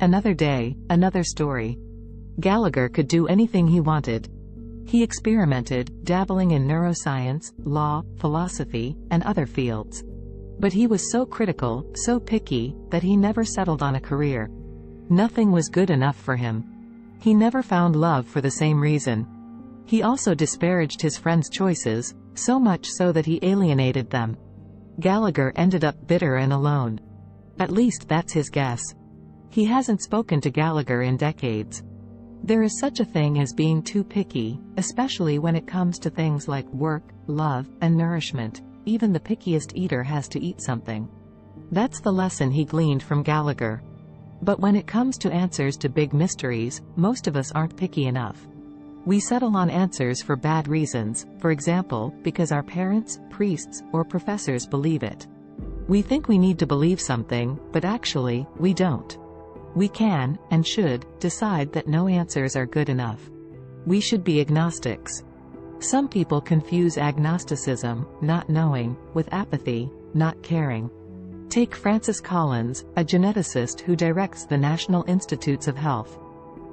Another day, another story. Gallagher could do anything he wanted. He experimented, dabbling in neuroscience, law, philosophy, and other fields. But he was so critical, so picky, that he never settled on a career. Nothing was good enough for him. He never found love for the same reason. He also disparaged his friends' choices, so much so that he alienated them. Gallagher ended up bitter and alone. At least that's his guess. He hasn't spoken to Gallagher in decades. There is such a thing as being too picky, especially when it comes to things like work, love, and nourishment. Even the pickiest eater has to eat something. That's the lesson he gleaned from Gallagher. But when it comes to answers to big mysteries, most of us aren't picky enough. We settle on answers for bad reasons, for example, because our parents, priests, or professors believe it. We think we need to believe something, but actually, we don't. We can, and should, decide that no answers are good enough. We should be agnostics. Some people confuse agnosticism, not knowing, with apathy, not caring. Take Francis Collins, a geneticist who directs the National Institutes of Health.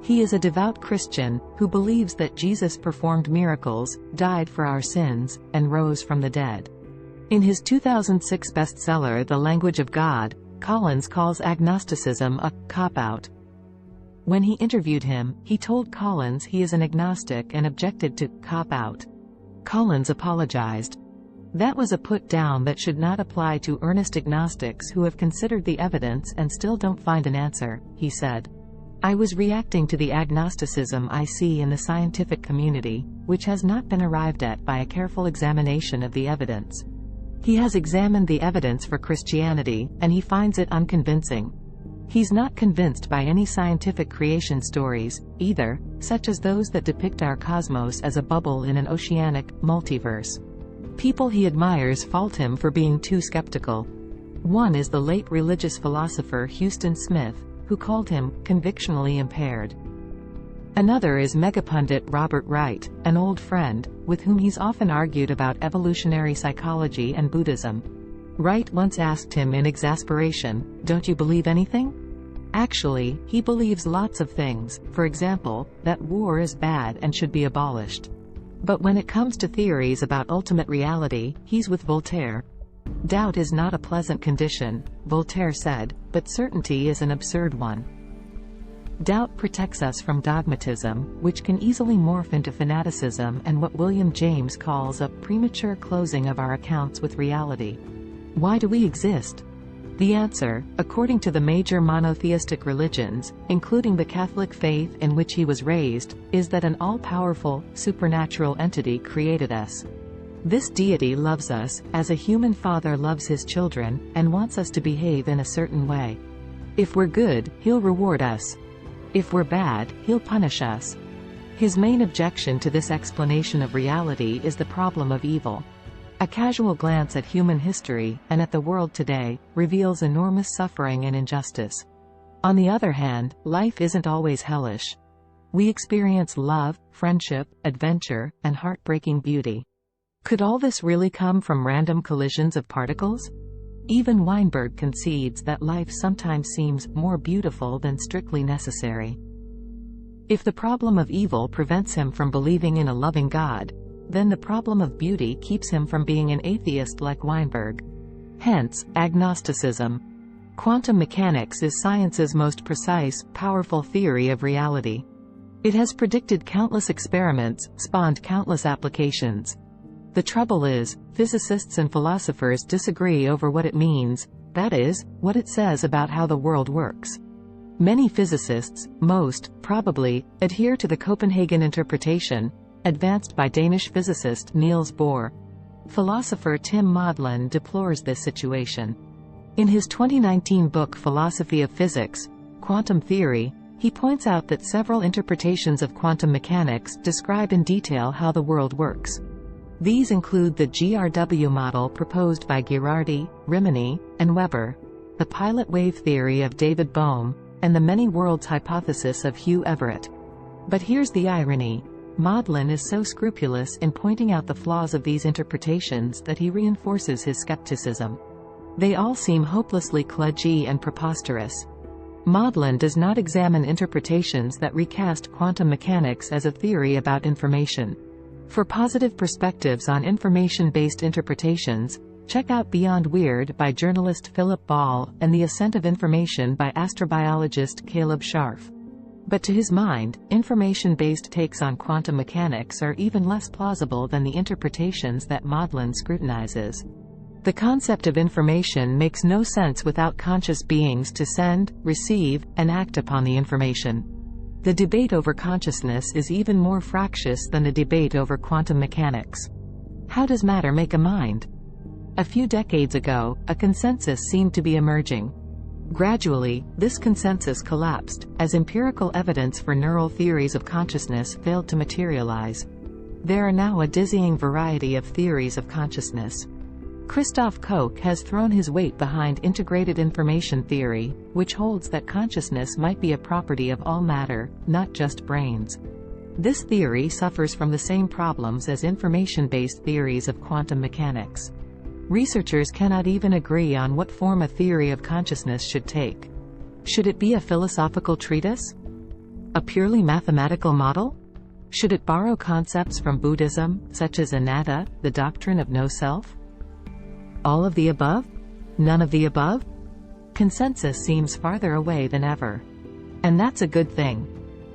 He is a devout Christian, who believes that Jesus performed miracles, died for our sins, and rose from the dead. In his 2006 bestseller The Language of God, Collins calls agnosticism a cop-out. When he interviewed him, he told Collins he is an agnostic and objected to cop-out. Collins apologized. That was a put-down that should not apply to earnest agnostics who have considered the evidence and still don't find an answer, he said. I was reacting to the agnosticism I see in the scientific community, which has not been arrived at by a careful examination of the evidence. He has examined the evidence for Christianity, and he finds it unconvincing. He's not convinced by any scientific creation stories, either, such as those that depict our cosmos as a bubble in an oceanic multiverse. People he admires fault him for being too skeptical. One is the late religious philosopher Huston Smith, who called him convictionally impaired. Another is megapundit Robert Wright, an old friend, with whom he's often argued about evolutionary psychology and Buddhism. Wright once asked him in exasperation, "Don't you believe anything?" Actually, he believes lots of things, for example, that war is bad and should be abolished. But when it comes to theories about ultimate reality, he's with Voltaire. Doubt is not a pleasant condition, Voltaire said, but certainty is an absurd one. Doubt protects us from dogmatism, which can easily morph into fanaticism and what William James calls a premature closing of our accounts with reality. Why do we exist? The answer, according to the major monotheistic religions, including the Catholic faith in which he was raised, is that an all-powerful, supernatural entity created us. This deity loves us, as a human father loves his children, and wants us to behave in a certain way. If we're good, he'll reward us. If we're bad, he'll punish us. His main objection to this explanation of reality is the problem of evil. A casual glance at human history, and at the world today, reveals enormous suffering and injustice. On the other hand, life isn't always hellish. We experience love, friendship, adventure, and heartbreaking beauty. Could all this really come from random collisions of particles? Even Weinberg concedes that life sometimes seems more beautiful than strictly necessary. If the problem of evil prevents him from believing in a loving God, then the problem of beauty keeps him from being an atheist like Weinberg. Hence, agnosticism. Quantum mechanics is science's most precise, powerful theory of reality. It has predicted countless experiments, spawned countless applications. The trouble is, physicists and philosophers disagree over what it means, that is, what it says about how the world works. Many physicists, most, probably, adhere to the Copenhagen interpretation, advanced by Danish physicist Niels Bohr. Philosopher Tim Maudlin deplores this situation. In his 2019 book Philosophy of Physics, Quantum Theory, he points out that several interpretations of quantum mechanics describe in detail how the world works. These include the GRW model proposed by Ghirardi, Rimini, and Weber, the pilot wave theory of David Bohm, and the many worlds hypothesis of Hugh Everett. But here's the irony. Maudlin is so scrupulous in pointing out the flaws of these interpretations that he reinforces his skepticism. They all seem hopelessly kludgy and preposterous. Maudlin does not examine interpretations that recast quantum mechanics as a theory about information. For positive perspectives on information-based interpretations, check out Beyond Weird by journalist Philip Ball and The Ascent of Information by astrobiologist Caleb Scharf. But to his mind, information-based takes on quantum mechanics are even less plausible than the interpretations that Maudlin scrutinizes. The concept of information makes no sense without conscious beings to send, receive, and act upon the information. The debate over consciousness is even more fractious than the debate over quantum mechanics. How does matter make a mind? A few decades ago, a consensus seemed to be emerging. Gradually, this consensus collapsed, as empirical evidence for neural theories of consciousness failed to materialize. There are now a dizzying variety of theories of consciousness. Christoph Koch has thrown his weight behind integrated information theory, which holds that consciousness might be a property of all matter, not just brains. This theory suffers from the same problems as information-based theories of quantum mechanics. Researchers cannot even agree on what form a theory of consciousness should take. Should it be a philosophical treatise? A purely mathematical model? Should it borrow concepts from Buddhism, such as anatta, the doctrine of no self? All of the above? None of the above? Consensus seems farther away than ever. And that's a good thing.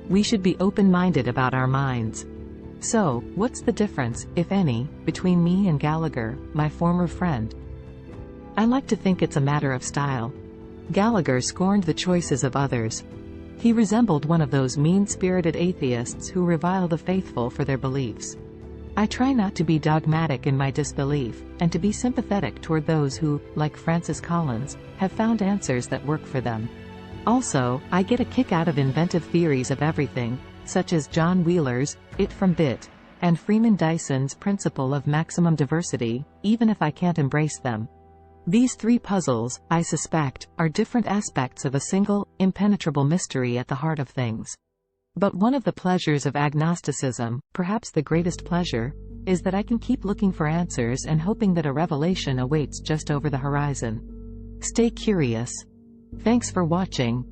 We should be open-minded about our minds. So, what's the difference, if any, between me and Gallagher, my former friend? I like to think it's a matter of style. Gallagher scorned the choices of others. He resembled one of those mean-spirited atheists who revile the faithful for their beliefs. I try not to be dogmatic in my disbelief, and to be sympathetic toward those who, like Francis Collins, have found answers that work for them. Also, I get a kick out of inventive theories of everything, such as John Wheeler's It from Bit, and Freeman Dyson's principle of maximum diversity, even if I can't embrace them. These three puzzles, I suspect, are different aspects of a single, impenetrable mystery at the heart of things. But one of the pleasures of agnosticism, perhaps the greatest pleasure, is that I can keep looking for answers and hoping that a revelation awaits just over the horizon. Stay curious. Thanks for watching.